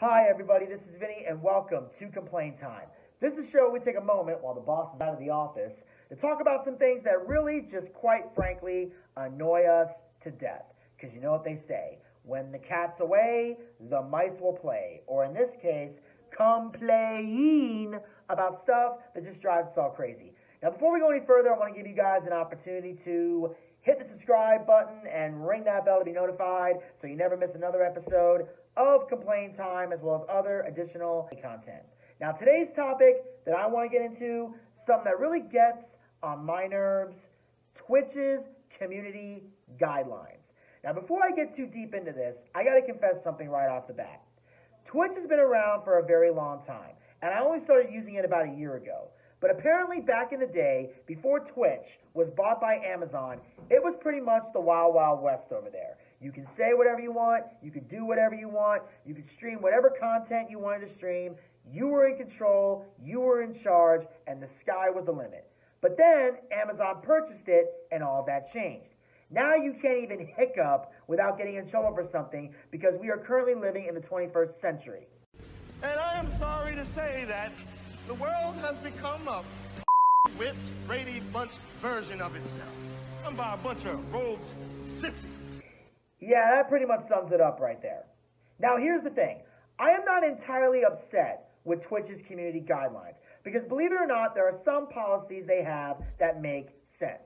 Hi everybody, this is Vinny and welcome to Complain Time. This is a show where we take a moment while the boss is out of the office to talk about some things that really just quite frankly annoy us to death. Because you know what they say, when the cat's away, the mice will play. Or in this case, complain about stuff that just drives us all crazy. Now before we go any further, I want to give you guys an opportunity to hit the subscribe button and ring that bell to be notified so you never miss another episode of Complain Time as well as other additional content. Now today's topic that I want to get into, something that really gets on my nerves, Twitch's community guidelines. Now before I get too deep into this, I got to confess something right off the bat. Twitch has been around for a very long time, and I only started using it about a year ago. But apparently back in the day, before Twitch was bought by Amazon, it was pretty much the Wild Wild West over there. You can say whatever you want, you can do whatever you want, you can stream whatever content you wanted to stream, you were in control, you were in charge, and the sky was the limit. But then Amazon purchased it, and all that changed. Now you can't even hiccup without getting in trouble for something because we are currently living in the 21st century. And I am sorry to say that the world has become a whipped, Brady Bunch version of itself. Done by a bunch of robed sissies. Yeah, that pretty much sums it up right there. Now here's the thing. I am not entirely upset with Twitch's community guidelines because believe it or not, there are some policies they have that make sense.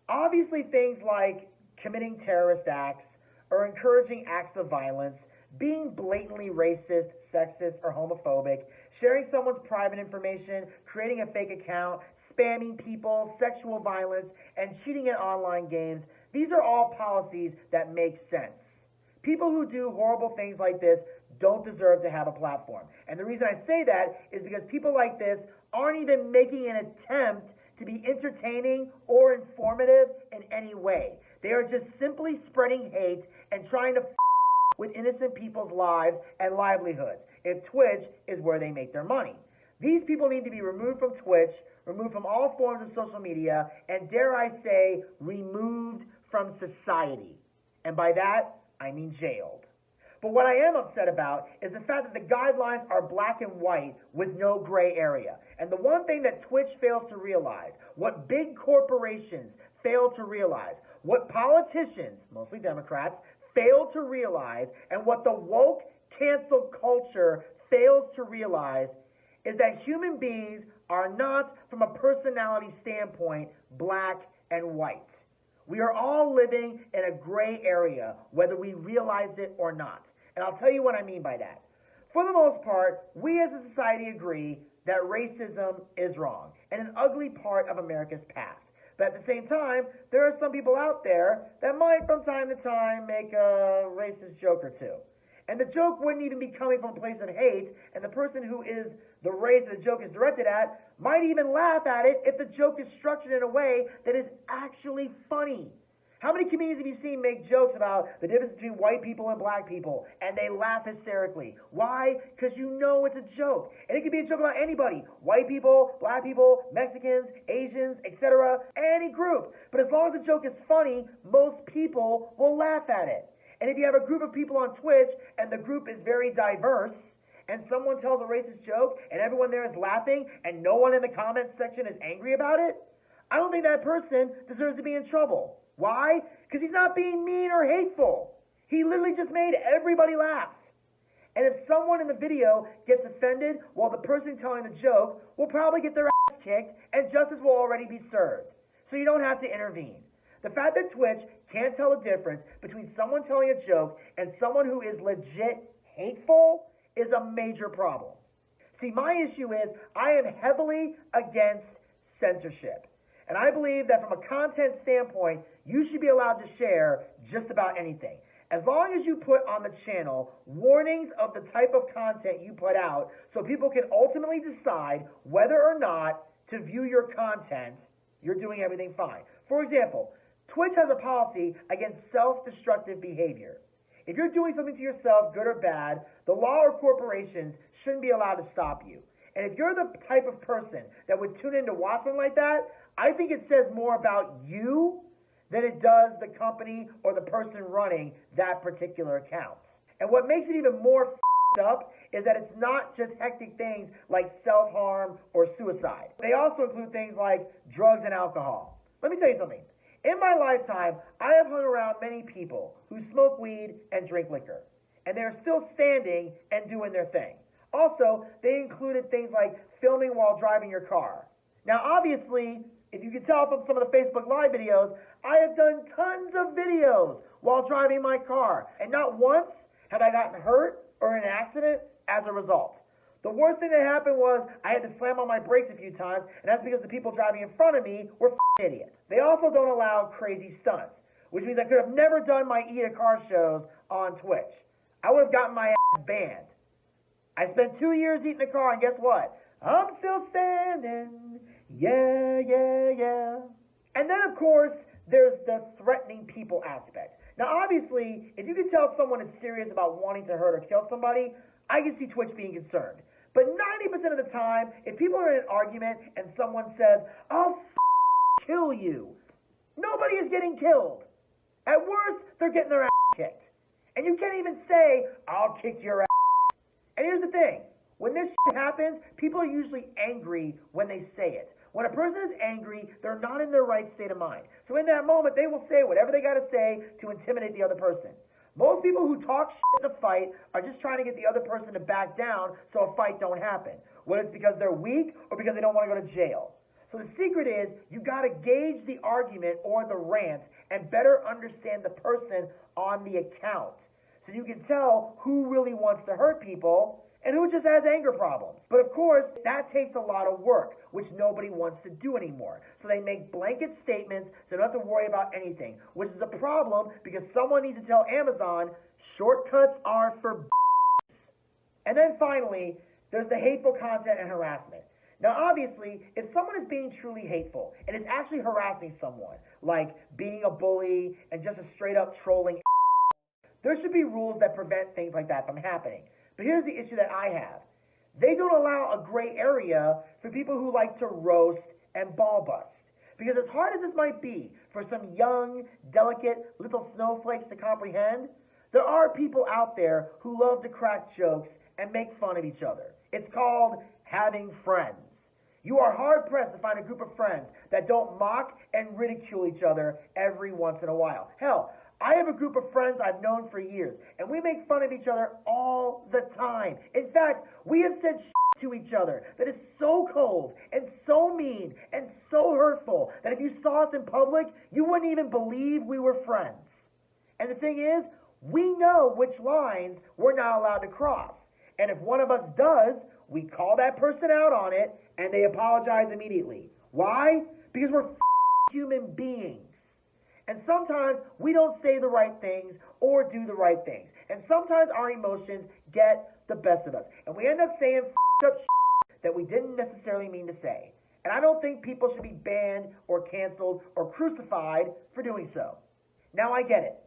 Obviously things like committing terrorist acts or encouraging acts of violence, being blatantly racist, sexist, or homophobic, sharing someone's private information, creating a fake account, spamming people, sexual violence, and cheating in online games, these are all policies that make sense. People who do horrible things like this don't deserve to have a platform. And the reason I say that is because people like this aren't even making an attempt to be entertaining or informative in any way. They are just simply spreading hate and trying to with innocent people's lives and livelihoods, if Twitch is where they make their money. These people need to be removed from Twitch, removed from all forms of social media, and dare I say, removed from society. And by that, I mean jailed. But what I am upset about is the fact that the guidelines are black and white with no gray area. And the one thing that Twitch fails to realize, what big corporations fail to realize, what politicians, mostly Democrats, fail to realize, and what the woke cancel culture fails to realize is that human beings are not, from a personality standpoint, black and white. We are all living in a gray area, whether we realize it or not. And I'll tell you what I mean by that. For the most part, we as a society agree that racism is wrong and an ugly part of America's past. But at the same time, there are some people out there that might from time to time make a racist joke or two. And the joke wouldn't even be coming from a place of hate, and the person who is the race the joke is directed at might even laugh at it if the joke is structured in a way that is actually funny. How many comedians have you seen make jokes about the difference between white people and black people, and they laugh hysterically? Why? Because you know it's a joke. And it can be a joke about anybody. White people, black people, Mexicans, Asians, etc. Any group. But as long as the joke is funny, most people will laugh at it. And if you have a group of people on Twitch, and the group is very diverse, and someone tells a racist joke, and everyone there is laughing, and no one in the comments section is angry about it, I don't think that person deserves to be in trouble. Why? Because he's not being mean or hateful. He literally just made everybody laugh. And if someone in the video gets offended while the person telling the joke will probably get their ass kicked and justice will already be served. So you don't have to intervene. The fact that Twitch can't tell the difference between someone telling a joke and someone who is legit hateful is a major problem. See, my issue is I am heavily against censorship. And I believe that from a content standpoint, you should be allowed to share just about anything. As long as you put on the channel warnings of the type of content you put out so people can ultimately decide whether or not to view your content, you're doing everything fine. For example, Twitch has a policy against self-destructive behavior. If you're doing something to yourself, good or bad, the law or corporations shouldn't be allowed to stop you. And if you're the type of person that would tune in to watch something like that, I think it says more about you than it does the company or the person running that particular account. And what makes it even more up is that it's not just hectic things like self-harm or suicide. They also include things like drugs and alcohol. Let me tell you something. In my lifetime, I have hung around many people who smoke weed and drink liquor, and they're still standing and doing their thing. Also, they included things like filming while driving your car. Now, obviously, if you can tell from some of the Facebook Live videos, I have done tons of videos while driving my car, and not once have I gotten hurt or in an accident as a result. The worst thing that happened was I had to slam on my brakes a few times, and that's because the people driving in front of me were idiots. They also don't allow crazy stunts, which means I could have never done my Eat a Car shows on Twitch. I would have gotten my ass banned. I spent 2 years eating a car, and guess what? I'm still standing. Yeah, yeah, yeah. And then, of course, there's the threatening people aspect. Now, obviously, if you can tell someone is serious about wanting to hurt or kill somebody, I can see Twitch being concerned. But 90% of the time, if people are in an argument and someone says, I'll kill you, nobody is getting killed. At worst, they're getting their ass kicked. And you can't even say, I'll kick your ass. And here's the thing. When this happens, people are usually angry when they say it. When a person is angry, they're not in their right state of mind. So in that moment, they will say whatever they got to say to intimidate the other person. Most people who talk shit in a fight are just trying to get the other person to back down so a fight don't happen. Whether it's because they're weak or because they don't want to go to jail. So the secret is you got to gauge the argument or the rant and better understand the person on the account. So you can tell who really wants to hurt people and who just has anger problems. But of course, that takes a lot of work, which nobody wants to do anymore. So they make blanket statements so they don't have to worry about anything, which is a problem because someone needs to tell Amazon, shortcuts are for And then finally, there's the hateful content and harassment. Now obviously, if someone is being truly hateful and is actually harassing someone, like being a bully and just a straight up trolling, there should be rules that prevent things like that from happening. But here's the issue that I have. They don't allow a gray area for people who like to roast and ball bust. Because as hard as this might be for some young, delicate little snowflakes to comprehend, there are people out there who love to crack jokes and make fun of each other. It's called having friends. You are hard-pressed to find a group of friends that don't mock and ridicule each other every once in a while. Hell, I have a group of friends I've known for years, and we make fun of each other all the time. In fact, we have said to each other that is so cold and so mean and so hurtful that if you saw us in public, you wouldn't even believe we were friends. And the thing is, we know which lines we're not allowed to cross. And if one of us does, we call that person out on it, and they apologize immediately. Why? Because we're human beings. And sometimes we don't say the right things or do the right things. And sometimes our emotions get the best of us. And we end up saying up that we didn't necessarily mean to say. And I don't think people should be banned or canceled or crucified for doing so. Now I get it.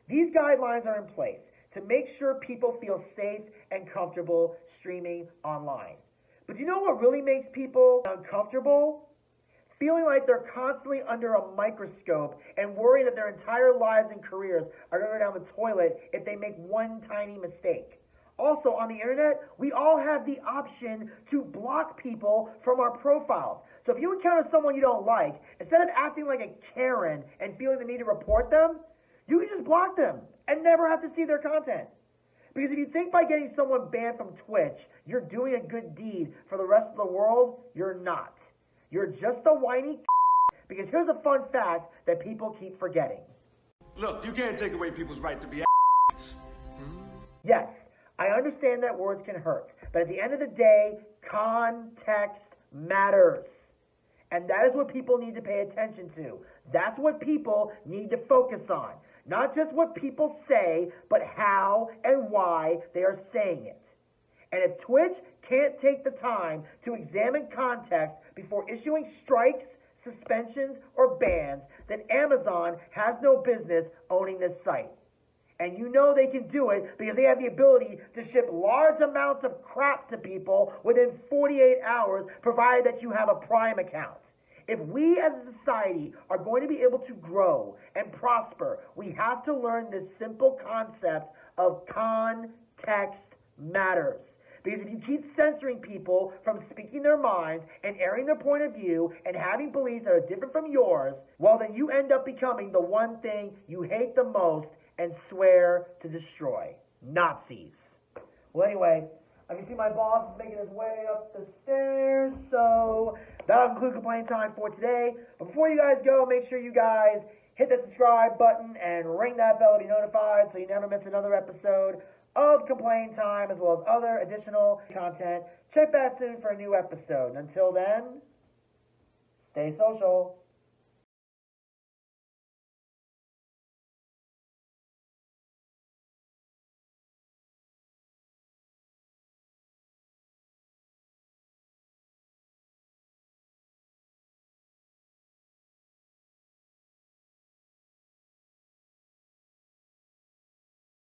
These guidelines are in place to make sure people feel safe and comfortable streaming online. But you know what really makes people uncomfortable? Feeling like they're constantly under a microscope and worried that their entire lives and careers are going to go down the toilet if they make one tiny mistake. Also, on the internet, we all have the option to block people from our profiles. So if you encounter someone you don't like, instead of acting like a Karen and feeling the need to report them, you can just block them and never have to see their content. Because if you think by getting someone banned from Twitch, you're doing a good deed for the rest of the world, you're not. You're just a whiny because here's a fun fact that people keep forgetting. Look, you can't take away people's right to be Yes, I understand that words can hurt, but at the end of the day, context matters. And that is what people need to pay attention to. That's what people need to focus on. Not just what people say, but how and why they are saying it. And if Twitch can't take the time to examine context before issuing strikes, suspensions, or bans, then Amazon has no business owning this site. And you know they can do it because they have the ability to ship large amounts of crap to people within 48 hours, provided that you have a Prime account. If we as a society are going to be able to grow and prosper, we have to learn this simple concept of context matters. Because if you keep censoring people from speaking their minds and airing their point of view and having beliefs that are different from yours, well, then you end up becoming the one thing you hate the most and swear to destroy. Nazis. Well, anyway, I can see my boss is making his way up the stairs, so that'll conclude complaint time for today. But before you guys go, make sure you guys hit the subscribe button and ring that bell to be notified so you never miss another episode of Complaint Time, as well as other additional content. Check back soon for a new episode. And until then, stay social.